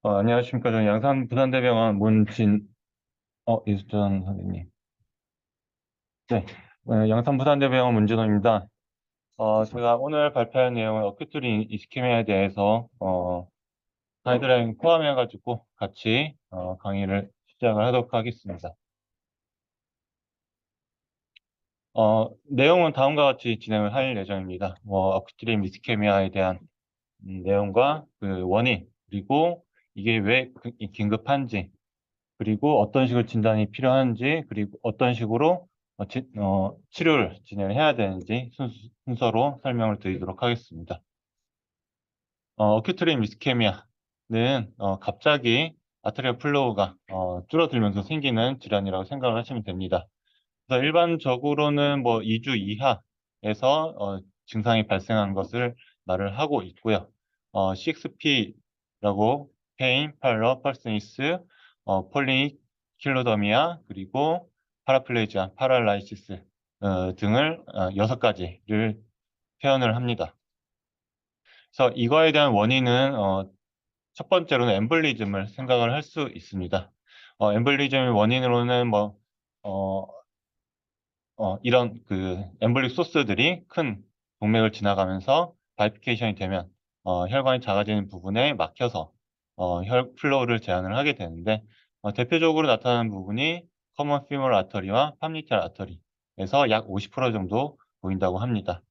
안녕하십니까. 저는 양산부산대병원 이수전 선생님. 네, 양산부산대병원 문진호입니다. 제가 오늘 발표할 내용은 어큐트리 이스케미아에 대해서, 가이드라인 포함해가지고 같이, 강의를 시작을 하도록 하겠습니다. 내용은 다음과 같이 진행을 할 예정입니다. 어큐트리 이스케미아에 대한 내용과 그 원인, 그리고 이게 왜 긴급한지, 그리고 어떤 식으로 진단이 필요한지, 그리고 어떤 식으로 치료를 진행해야 되는지 순서로 설명을 드리도록 하겠습니다. 어큐트림 이스케미아는 갑자기 아트리얼 플로우가 줄어들면서 생기는 질환이라고 생각을 하시면 됩니다. 그래서 일반적으로는 뭐 2주 이하에서 증상이 발생한 것을 말을 하고 있고요. CXP라고 페인, 팔러, 펄스니스, 폴리킬로더미아, 그리고 파라플레지아, 파랄라이시스 등을 6가지를 표현을 합니다. 그래서 이거에 대한 원인은 첫 번째로는 엠볼리즘을 생각을 할 수 있습니다. 엠볼리즘의 원인으로는 어, 이런 그 엠볼릭 소스들이 큰 동맥을 지나가면서 바이피케이션이 되면 혈관이 작아지는 부분에 막혀서 혈 플로우를 제한을 하게 되는데 대표적으로 나타나는 부분이 커먼 피모럴 아터리와 팝니티알 아터리에서 약 50% 정도 보인다고 합니다.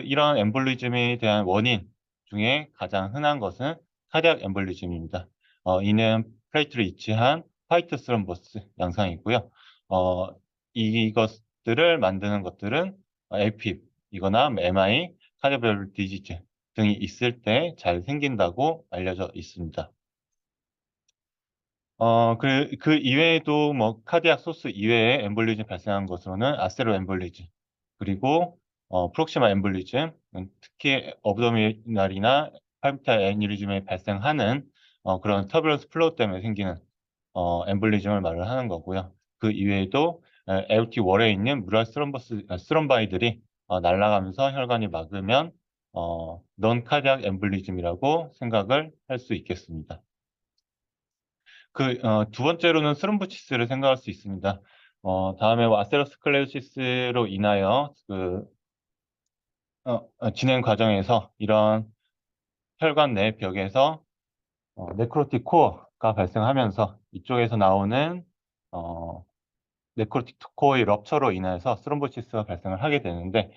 이런 엠볼리즘에 대한 원인 중에 가장 흔한 것은 카디악 엠볼리즘입니다. 이는 플레이트를 이치한 화이트 스럼버스 양상이고요. 이것들을 만드는 것들은 AFib 이거나 MI, 카디오발vular 디지즈 등이 있을 때 잘 생긴다고 알려져 있습니다. 그 이외에도 뭐 카디악 소스 이외에 엠볼리즘 발생한 것으로는 아세로 엠볼리즘 그리고 프록시마 엠볼리즘 특히 업도미널이나 팔미탈 애니리즘에 발생하는 그런 터뷸런스 플로우 때문에 생기는 엠볼리즘을 말을 하는 거고요. 그 이외에도 에오티 월에 있는 무랄 스럼바이들이 날아가면서 혈관이 막으면 넌 카디악 엠볼리즘이라고 생각을 할 수 있겠습니다. 두 번째로는 스럼보시스를 생각할 수 있습니다. 다음에 아세로스클레로시스로 인하여 진행 과정에서 이런 혈관 내 벽에서 네크로틱 코어가 발생하면서 이쪽에서 나오는 어, 네크로틱 코어의 럽처로 인해서 스럼보시스가 발생을 하게 되는데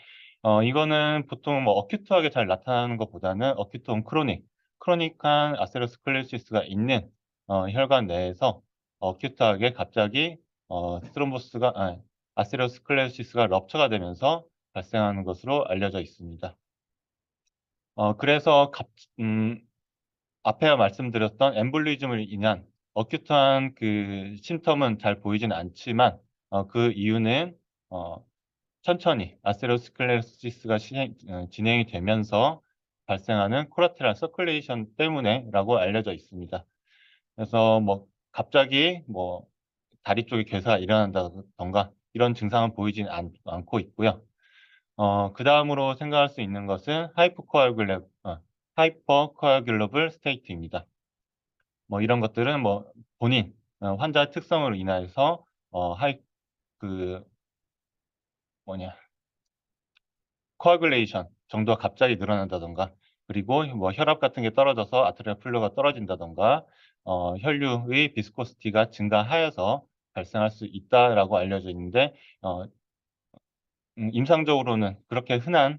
이거는 보통 뭐 어큐트하게 잘 나타나는 것보다는 어큐트 온 크로닉한 아세로스클레로시스가 있는 혈관 내에서 어큐트하게 갑자기 아세로스클레로시스가 럽처가 되면서 발생하는 것으로 알려져 있습니다. 그래서 앞에 말씀드렸던 엠볼리즘을 인한 어큐트한 그 심텀은 잘 보이지는 않지만 그 이유는 어, 천천히 아세로스클레로시스가 진행이 되면서 발생하는 코라테랄 서큘레이션 때문에라고 알려져 있습니다. 그래서 뭐 갑자기 뭐 다리 쪽에 괴사가 일어난다던가 이런 증상은 보이진 않고 있고요. 그 다음으로 생각할 수 있는 것은 하이퍼코아귤러블 스테이트입니다. 뭐 이런 것들은 뭐 본인 환자 특성으로 인해서 하이 그 뭐냐 코아귤레이션 정도가 갑자기 늘어난다던가 그리고 뭐 혈압 같은 게 떨어져서 아트리얼 플로우가 떨어진다던가 혈류의 비스코시티가 증가하여서 발생할 수 있다라고 알려져 있는데 임상적으로는 그렇게 흔한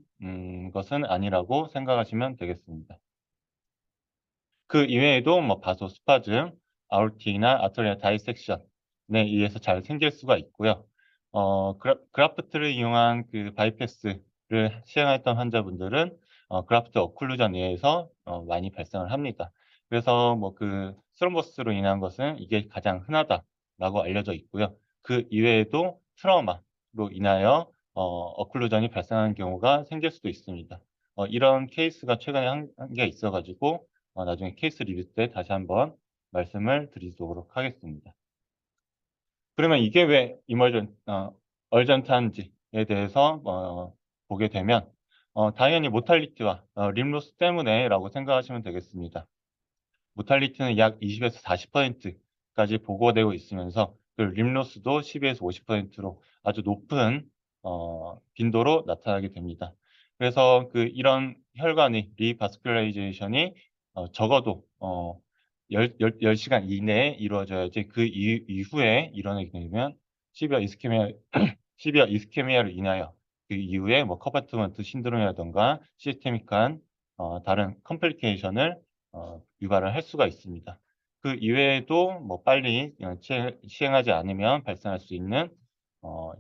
것은 아니라고 생각하시면 되겠습니다. 그 이외에도 뭐 바소스파즘, 아or티나 아트리아 다이섹션에 의해서 잘 생길 수가 있고요. 그라프트를 이용한 그 바이패스를 시행했던 환자분들은 그라프트 어클루전에 의해서 많이 발생을 합니다. 그래서 뭐 그 스럼버스로 인한 것은 이게 가장 흔하다라고 알려져 있고요. 그 이외에도 트라우마로 인하여 어클루전이 발생하는 경우가 생길 수도 있습니다. 이런 케이스가 최근에 한 개 있어가지고 나중에 케이스 리뷰 때 다시 한번 말씀을 드리도록 하겠습니다. 그러면 이게 왜 얼전트한지에 대해서 보게 되면 당연히 모탈리티와 림로스 때문에라고 생각하시면 되겠습니다. 모탈리티는 약 20에서 40%까지 보고되고 있으면서 그 림로스도 12에서 50%로 아주 높은 빈도로 나타나게 됩니다. 그래서 이런 혈관의 리바스큘라이제이션이 적어도 10시간 이내에 이루어져야지 그 이후에 일어나게 되면 시비어 이스케미아 시비어 이스케미아로 인하여 그 이후에 뭐 커파트먼트 신드롬이라든가 시스테믹한 다른 컴플리케이션을 유발을 할 수가 있습니다. 그 이외에도 뭐 빨리 시행하지 않으면 발생할 수 있는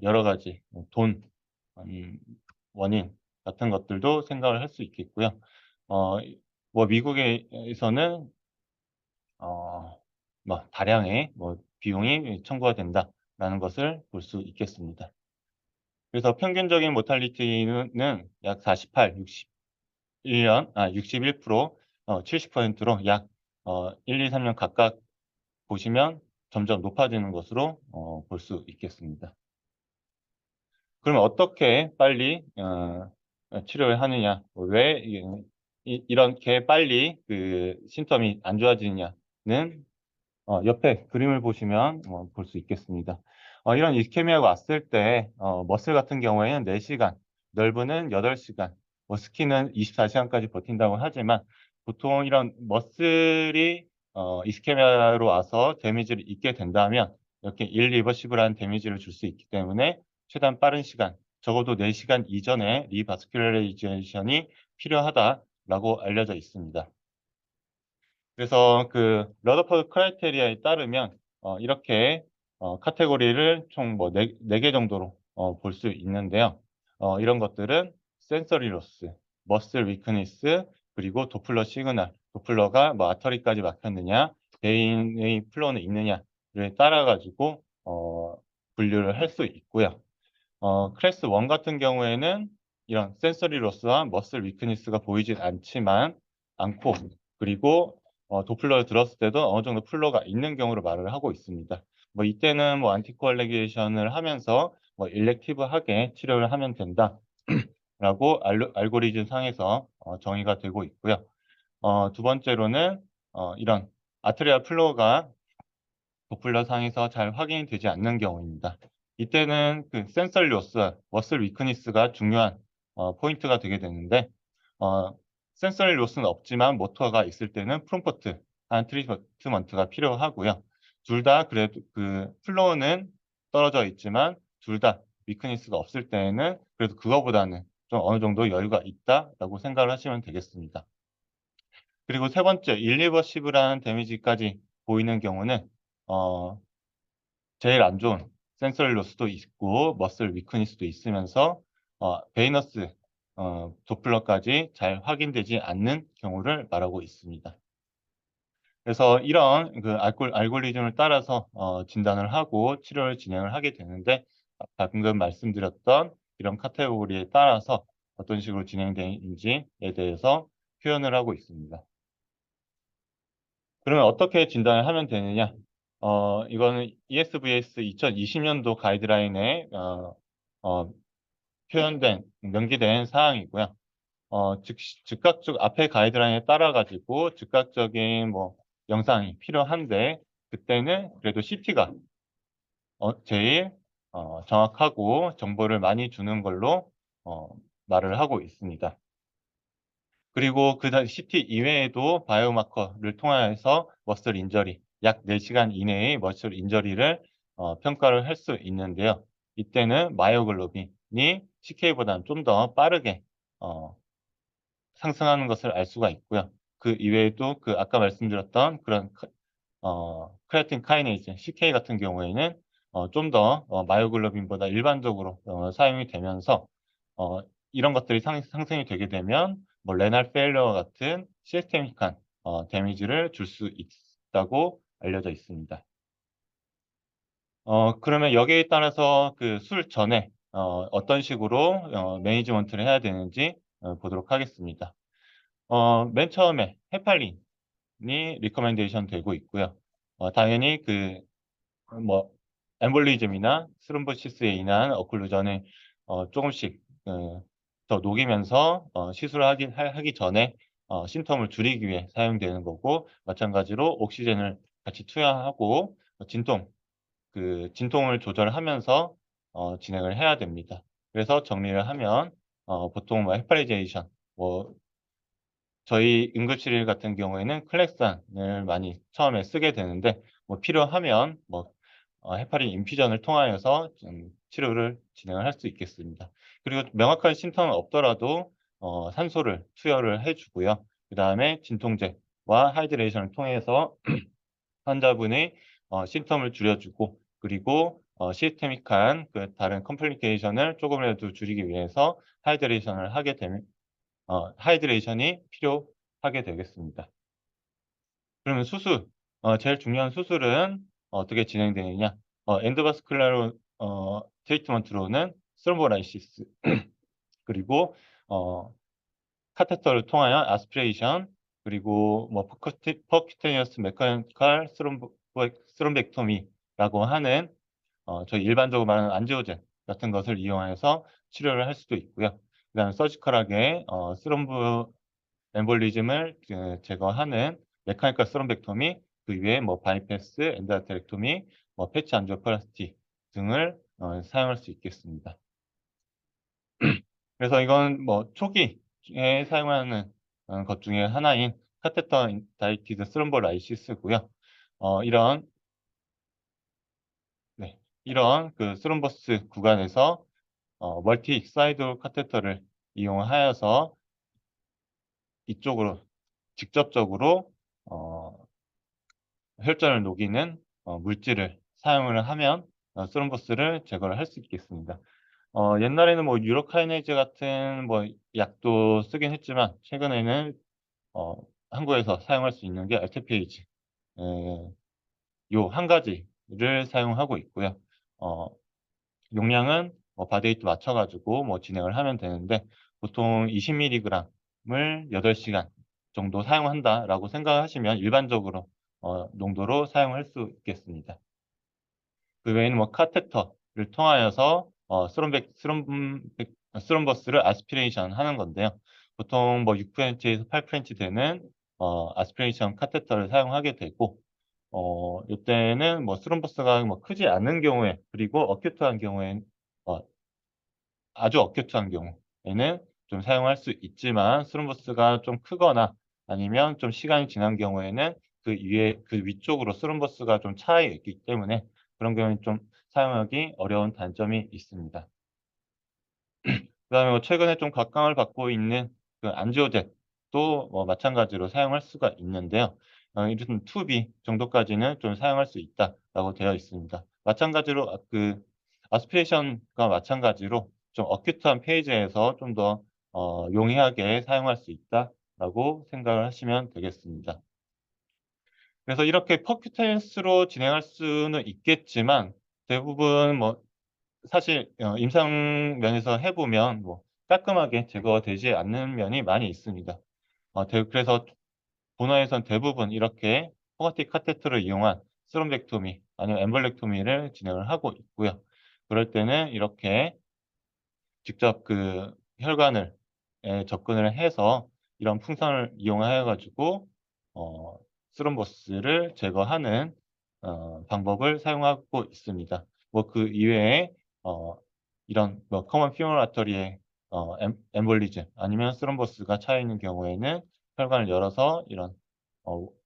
여러 가지 돈 원인 같은 것들도 생각을 할 수 있겠고요. 어, 뭐 미국에서는 뭐 다량의 뭐 비용이 청구가 된다라는 것을 볼 수 있겠습니다. 그래서 평균적인 모탈리티는 약 48, 61%, 70%로 약 1, 2, 3년 각각 보시면 점점 높아지는 것으로 볼 수 있겠습니다. 그러면 어떻게 빨리 치료를 하느냐, 왜 이렇게 빨리 그 심텀이 안 좋아지느냐는 옆에 그림을 보시면 볼 수 있겠습니다. 이런 이스케미아가 왔을 때 머슬 같은 경우에는 4시간, nerve는 8시간, 뭐 스킨은 24시간까지 버틴다고 하지만 보통 이런 머슬이 이스케미아로 와서 데미지를 입게 된다면 이렇게 일리버시블한 데미지를 줄 수 있기 때문에 최대한 빠른 시간, 적어도 4시간 이전에 리바스큘라이제이션이 필요하다라고 알려져 있습니다. 그래서 그 러더포드 크라이테리아에 따르면 이렇게 카테고리를 총 뭐 4개 정도로 볼 수 있는데요. 이런 것들은 센서리 로스, 머슬 위크니스, 그리고 도플러 시그널, 도플러가 뭐 아터리까지 막혔느냐, 베인의 플로우는 있느냐를 따라 가지고 분류를 할 수 있고요. 클래스 1 같은 경우에는 이런 센서리 로스와 머슬 위크니스가 보이진 않고 그리고 도플러를 들었을 때도 어느 정도 플로가 있는 경우로 말을 하고 있습니다. 뭐 이때는 뭐 안티코알레이션을 하면서 뭐 일렉티브하게 치료를 하면 된다라고 알고리즘 상에서 정의가 되고 있고요. 두 번째로는 이런 아트리얼 플로가 도플러 상에서 잘 확인이 되지 않는 경우입니다. 이때는 그 센서리 로스, 머슬 위크니스가 중요한 포인트가 되게 되는데 센서리 로스는 없지만 모터가 있을 때는 프롬포트 한 트리트먼트가 필요하고요. 둘 다 그래도 그 플로우는 떨어져 있지만 둘 다 위크니스가 없을 때에는 그래도 그거보다는 좀 어느 정도 여유가 있다라고 생각을 하시면 되겠습니다. 그리고 세 번째, 일리버시블한 데미지까지 보이는 경우는 어, 제일 안 좋은 센서리 로스도 있고 머슬 위크니스도 있으면서 베이너스 도플러까지 잘 확인되지 않는 경우를 말하고 있습니다. 그래서 이런 그 알고리즘을 따라서 진단을 하고 치료를 진행을 하게 되는데 방금 말씀드렸던 이런 카테고리에 따라서 어떤 식으로 진행되는지에 대해서 표현을 하고 있습니다. 그러면 어떻게 진단을 하면 되느냐? 이거는 ESVS 2020년도 가이드라인에 어, 표현된 명기된 사항이고요. 즉각적 앞에 가이드라인에 따라 가지고 즉각적인 뭐 영상이 필요한데 그때는 그래도 CT가 제일 정확하고 정보를 많이 주는 걸로 어, 말을 하고 있습니다. 그리고 그다음 CT 이외에도 바이오마커를 통해서 머슬 인저리 약 4시간 이내의 머슬 인저리를 평가를 할 수 있는데요. 이때는 마이오글로빈이 CK보다는 좀 더 빠르게 어 상승하는 것을 알 수가 있고요. 그 이외에도 그 아까 말씀드렸던 그런 크레아틴 카이네이즈 CK 같은 경우에는 좀 더 마이오글로빈보다 일반적으로 사용이 되면서 어 이런 것들이 상승이 되게 되면 뭐 레날 페일리어 같은 시스테믹한 데미지를 줄 수 있다고 알려져 있습니다. 그러면 여기에 따라서 그 술 전에 어떤 식으로 매니지먼트를 해야 되는지 보도록 하겠습니다. 맨 처음에 헤팔린이 리커멘데이션 되고 있고요. 당연히 뭐 엠볼리즘이나 스롬보시스에 인한 어클루전을 조금씩 더 녹이면서 시술을 하기 전에 심텀을 줄이기 위해 사용되는 거고, 마찬가지로 옥시젠을 같이 투여하고 진통을 조절하면서 진행을 해야 됩니다. 그래서 정리를 하면 보통 뭐 헤파리제이션, 뭐 저희 응급실 같은 경우에는 클렉산을 많이 처음에 쓰게 되는데, 뭐 필요하면 뭐 헤파린 인퓨전을 통하여서 좀 치료를 진행을 할 수 있겠습니다. 그리고 명확한 심터는 없더라도 산소를 투여를 해 주고요. 그다음에 진통제와 하이드레이션을 통해서 환자분의 심텀을 줄여 주고, 그리고 시스테믹한 다른 컴플리케이션을 조금이라도 줄이기 위해서 하이드레이션이 필요하게 되겠습니다. 그러면 제일 중요한 수술은 어떻게 진행되느냐? 엔도바스큘라로 트리트먼트로는 스롬보라이시스, 그리고 어 카테터를 통하여 아스피레이션, 그리고 뭐 퍼큐테니어스 메카니컬 스롬벡토미라고 하는 저희 일반적으로 말하는 안지오젠 같은 것을 이용해서 치료를 할 수도 있고요. 그다음에 서지컬하게 스롬브 엠볼리즘을 제거하는 메카니컬 스롬벡토미, 그 이외에 뭐 바이패스, 엔도아테렉토미, 뭐 패치 안지오플라스티 등을 사용할 수 있겠습니다. 그래서 이건 뭐 초기에 사용하는 것 중에 하나인 카테터 다이티드 스롬볼라이시스고요. 이런 네, 이런 스롬버스 구간에서 멀티 익사이드 카테터를 이용하여서 이쪽으로 직접적으로 어 혈전을 녹이는 물질을 사용을 하면 스롬보스를 제거를 할 수 있겠습니다. 옛날에는 뭐 유로카이네이즈 같은 뭐 약도 쓰긴 했지만, 최근에는 어 한국에서 사용할 수 있는 게 알테페이지 요 한 가지를 사용하고 있고요. 어 용량은 바디웨이트 맞춰 가지고 뭐 진행을 하면 되는데, 보통 20 밀리그램을 8 시간 정도 사용한다라고 생각하시면 일반적으로 농도로 사용할 수 있겠습니다. 그 외에는 뭐 카테터를 통하여서 스롬버스를 아스피레이션 하는 건데요. 보통 뭐 6프렌치에서 8프렌치 되는 아스피레이션 카테터를 사용하게 되고, 요때는 뭐 스롬버스가 뭐 크지 않은 경우에, 그리고 어큐트한 경우엔 어 아주 어큐트한 경우에는 좀 사용할 수 있지만, 스룸버스가 좀 크거나 아니면 좀 시간이 지난 경우에는 그 위쪽으로 스룸버스가 좀 차여 있기 때문에 그런 경우에는 좀 사용하기 어려운 단점이 있습니다. 그다음에 뭐 최근에 좀 각광을 받고 있는 안지오젯도 마찬가지로 사용할 수가 있는데요. 이런 2B 정도까지는 좀 사용할 수 있다라고 되어 있습니다. 마찬가지로 아스피레이션과 마찬가지로 좀 어큐트한 페이지에서 좀 더 용이하게 사용할 수 있다라고 생각을 하시면 되겠습니다. 그래서 이렇게 퍼큐텐스로 진행할 수는 있겠지만, 대부분 뭐 사실 임상 면에서 해 보면 뭐 깔끔하게 제거되지 않는 면이 많이 있습니다. 그래서 본원에선 대부분 이렇게 포가티 카테터를 이용한 스롬벡토미 아니면 엠볼렉토미를 진행을 하고 있고요. 그럴 때는 이렇게 직접 혈관을 접근을 해서 이런 풍선을 이용하여 가지고 어 스롬보스를 제거하는 방법을 사용하고 있습니다. 뭐 그 이외에 어 이런 뭐 커먼 피모럴 아터리에 엠볼리즘 아니면 스롬보스가 차 있는 경우에는 혈관을 열어서 이런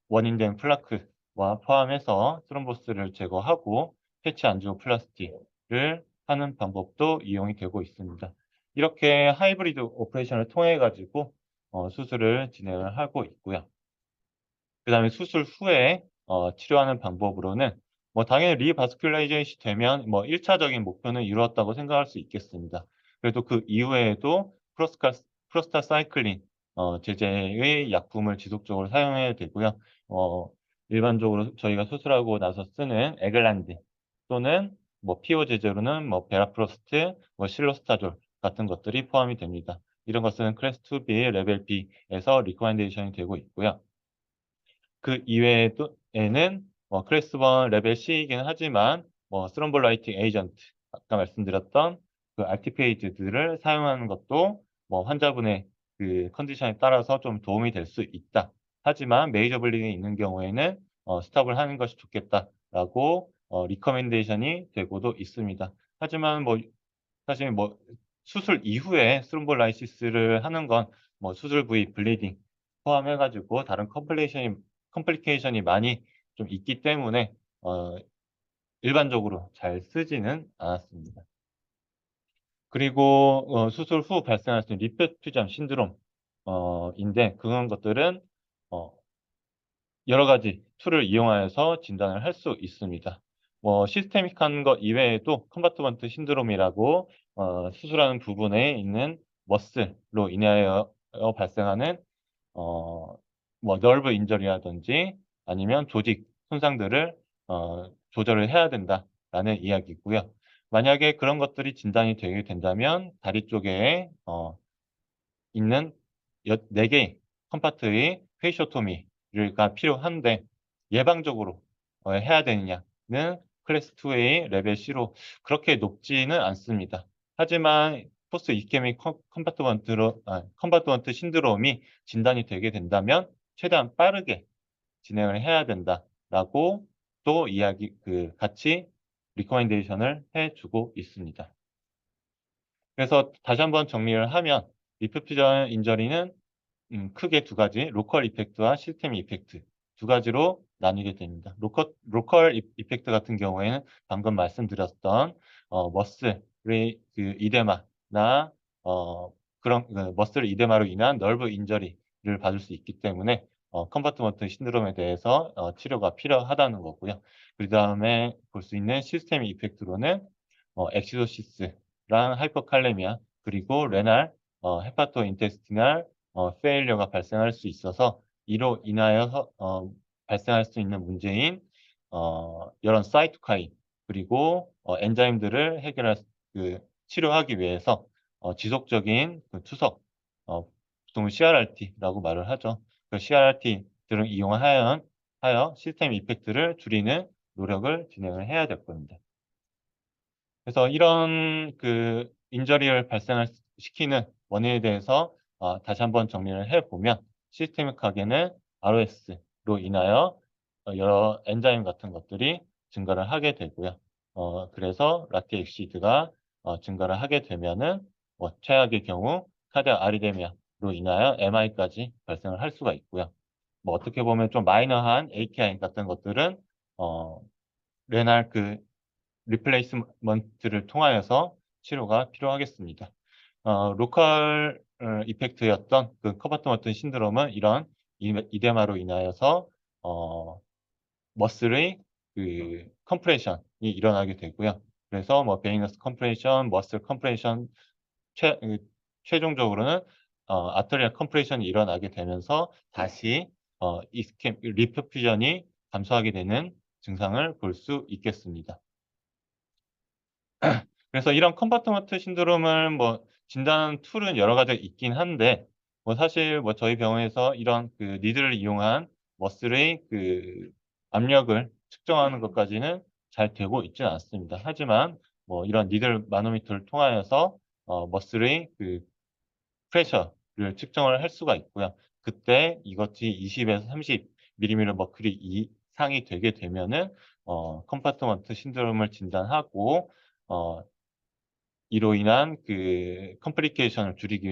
원인된 플라크와 포함해서 스롬보스를 제거하고 패치 안지오플라스티를 하는 방법도 이용이 되고 있습니다. 이렇게 하이브리드 오퍼레이션을 통해 가지고 수술을 진행을 하고 있고요. 그다음에 수술 후에 치료하는 방법으로는 뭐 당연히 리바스큘라이제이션이 되면 뭐 1 차적인 목표는 이루었다고 생각할 수 있겠습니다. 그래도 그 이후에도 프로스타사이클린 제제의 약품을 지속적으로 사용해야 되고요. 어 일반적으로 저희가 수술하고 나서 쓰는 에글란딘, 또는 뭐 피오 제제로는 뭐 베라프로스트, 뭐 실로스타졸 같은 것들이 포함이 됩니다. 이런 것은 클래스 2B, 레벨 B에서 리커멘데이션이 되고 있고요. 그 이외에도 에는 클래스 1 레벨 C이긴 하지만 스롬볼라이팅 에이전트, 아까 말씀드렸던 알티페이즈들을 사용하는 것도 환자분의 그 컨디션에 따라서 좀 도움이 될 수 있다. 하지만 메이저 블리딩이 있는 경우에는 스톱을 하는 것이 좋겠다라고 리커멘데이션이 되고도 있습니다. 하지만 뭐 사실 뭐 수술 이후에 스롬볼라이시스를 하는 건 뭐 수술 부위 블리딩 포함해 가지고 다른 컴플리케이션이 많이 좀 있기 때문에 일반적으로 잘 쓰지는 않았습니다. 그리고 수술 후 발생할 수 있는 리페퓨전 신드롬 인데 그런 것들은 어 여러 가지 툴을 이용하여서 진단을 할 수 있습니다. 뭐 시스테믹한 것 이외에도 컴파트먼트 신드롬이라고 수술하는 부분에 있는 머슬로 인하여 발생하는 어 뭐 너브 인저리라든지 아니면 조직 손상들을 조절을 해야 된다라는 이야기고요. 만약에 그런 것들이 진단이 되게 된다면 다리 쪽에 있는 4 개의 컴파트의 페이시오토미가 필요한데 예방적으로 해야 되느냐는 클래스 2의 레벨 C로 그렇게 높지는 않습니다. 하지만 포스트 이스케믹 컴파트먼트 신드롬이 진단이 되게 된다면 최대한 빠르게 진행을 해야 된다라고 또 같이 리커멘데이션을 해 주고 있습니다. 그래서 다시 한번 정리를 하면 리프퓨전 인저리는 크게 두 가지 로컬 이펙트와 시스템 이펙트 두 가지로 나뉘게 됩니다. 로컬 이펙트 같은 경우에는 방금 말씀드렸던 머슬의 그 이데마나 그런 머슬 이데마로 인한 널브 인저리를 받을 수 있기 때문에 컴파트먼트 신드롬에 대해서 치료가 필요하다는 거고요. 그다음에 볼 수 있는 시스템 이펙트로는 엑시도시스랑 하이퍼칼레미아 그리고 레날 헤파토 인테스티널 페일리어가 발생할 수 있어서 이로 인하여서 발생할 수 있는 문제인 이런 사이토카인 그리고 엔자임들을 해결할 치료하기 위해서 지속적인 그 투석 보통 CRRT라고 말을 하죠. 그 CRRT 들을 하여 시스템 이펙트를 줄이는 노력을 진행을 해야 될 겁니다. 그래서 이런 인저리를 발생을 시키는 원인에 대해서 다시 한번 정리를 해 보면 시스테믹하게는 ROS로 인하여 여러 엔자임 같은 것들이 증가를 하게 되고요. 그래서 락티 엑시드가 증가를 하게 되면은 최악의 경우 카디악 아리데미아로 인하여 MI까지 발생을 할 수가 있고요. 뭐 어떻게 보면 좀 마이너한 AKI 같은 것들은 어 레날 리플레이스먼트를 통하여서 치료가 필요하겠습니다. 로컬 이펙트였던 그 커바트 신드롬은 이런 이데마로 인하여서 어 머슬의 컴프레션이 일어나게 되고요. 그래서 뭐 베이너스 컴프레션, 머슬 컴프레션 최 그 최종적으로는 아터리얼 컴프레션이 일어나게 되면서 다시 리퍼퓨전이 감소하게 되는 증상을 볼 수 있겠습니다. 그래서 이런 컴파트먼트 신드롬을 뭐 진단 툴은 여러 가지가 있긴 한데 뭐 사실 뭐 저희 병원에서 이런 니들을 이용한 머슬의 압력을 측정하는 것까지는 잘 되고 있지는 않습니다. 하지만 뭐 이런 니들 마노미터를 통하여서 머슬의 프레셔를 측정을 할 수가 있고요. 그때 이것이 20에서 30 밀리미터 머큐리 이상이 되게 되면은 컴파트먼트 신드롬을 진단하고 어 이로 인한 컴플리케이션을 줄이기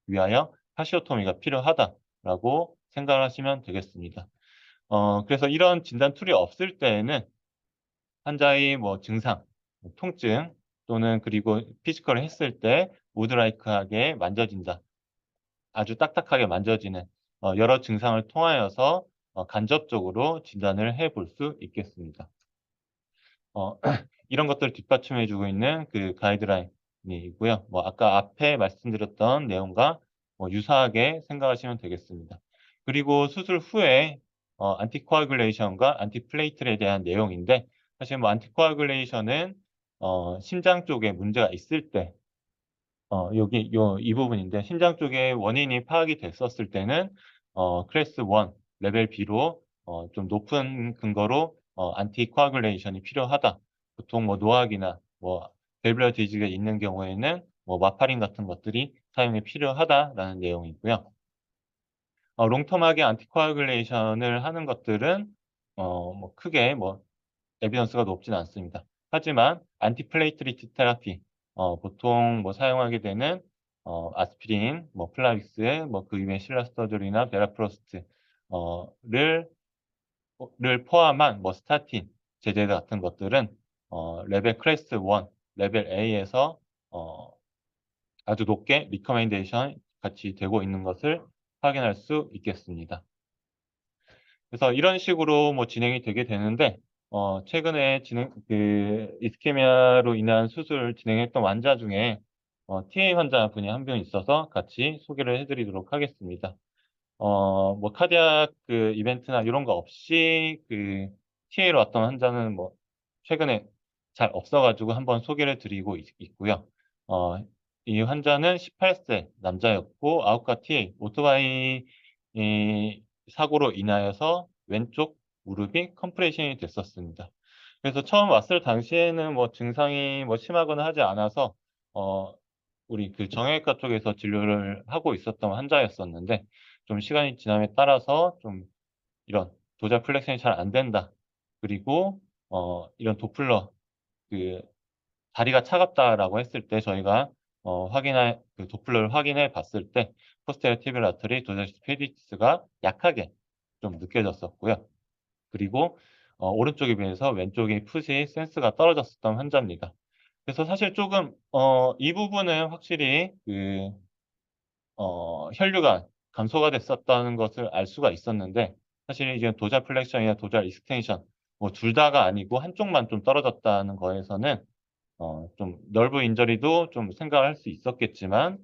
위하여 파시오토미가 필요하다라고 생각을 하시면 되겠습니다. 그래서 이런 진단 툴이 없을 때에는 환자의 뭐 증상, 뭐 통증 또는 그리고 피지컬을 했을 때 우드라이크하게 만져진다. 아주 딱딱하게 만져지는 여러 증상을 통하여서 간접적으로 진단을 해볼 수 있겠습니다. 어 이런 것들을 뒷받침해 주고 있는 가이드라인이고요. 뭐 아까 앞에 말씀드렸던 내용과 유사하게 생각하시면 되겠습니다. 그리고 수술 후에 안티코아굴레이션과 안티플레이틀에 대한 내용인데 사실 뭐 안티코아굴레이션은 심장 쪽에 문제가 있을 때 여기 이 부분인데 심장 쪽에 원인이 파악이 됐었을 때는 클래스 1 레벨 B로 좀 높은 근거로 안티코아굴레이션이 필요하다. 보통 뭐 노악이나 뭐 밸브러 디지가 있는 경우에는 뭐 와파린 같은 것들이 사용이 필요하다라는 내용이고요. 롱텀하게 안티코아굴레이션을 하는 것들은 뭐 크게 뭐 에비던스가 높진 않습니다. 하지만 안티플레이트리트 테라피 보통 뭐 사용하게 되는 아스피린, 뭐 플라빅스, 뭐 그 이외에 실라스터졸이나 베라프로스트 를 포함한 뭐 스타틴 제제 같은 것들은 레벨 클래스 1, 레벨 A에서 어 아주 높게 리커멘데이션 같이 되고 있는 것을 확인할 수 있겠습니다. 그래서 이런 식으로 뭐 진행이 되게 되는데 최근에 이스케미아로 인한 수술을 진행했던 환자 중에 TA 환자분이 한 분 있어서 같이 소개를 해 드리도록 하겠습니다. 뭐 카디악 이벤트나 이런 거 없이 TA로 왔던 환자는 뭐 최근에 잘 없어 가지고 한번 소개를 드리고 있고요. 어 이 환자는 18세 남자였고 아웃카 TA 오토바이 사고로 인하여서 왼쪽 무릎이 컴프레션이 됐었습니다. 그래서 처음 왔을 당시에는 뭐 증상이 뭐 심하거나 하지 않아서 어 우리 정형외과 쪽에서 진료를 하고 있었던 환자였었는데 좀 시간이 지남에 따라서 좀 이런 도잘 플렉션이 잘 안 된다. 그리고 이런 도플러 그 "다리가 차갑다."라고 했을 때 저희가 확인할 도플러를 확인해 봤을 때 포스테리어 티비얼 아터리 도잘시스 페디스가 약하게 좀 느껴졌었고요. 그리고 오른쪽에 비해서 왼쪽의 풋이 센스가 떨어졌었던 환자입니다. 그래서 사실 쪼금 이 부분은 확실히 혈류가 감소가 됐었다는 것을 알 수가 있었는데 사실 이게 도잘 플렉션이나 도잘 익스텐션 뭐 둘 다가 아니고 한쪽만 좀 떨어졌다는 거에서는 좀 널브 인저리도 좀 생각을 할 수 있었겠지만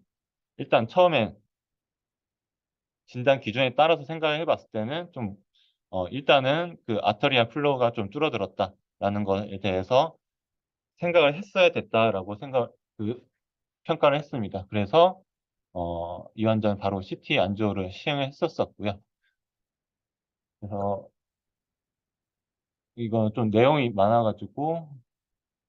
일단 처음에 진단 기준에 따라서 생각을 해 봤을 때는 좀 일단은 '아터리아 플로우가 좀 줄어들었다.'라는 거에 대해서 '생각을 했어야 됐다.'라고 평가를 했습니다. 그래서 이 환자는 바로 CT 안지오를 시행을 했었었고요. 그래서 이거 좀 내용이 많아 가지고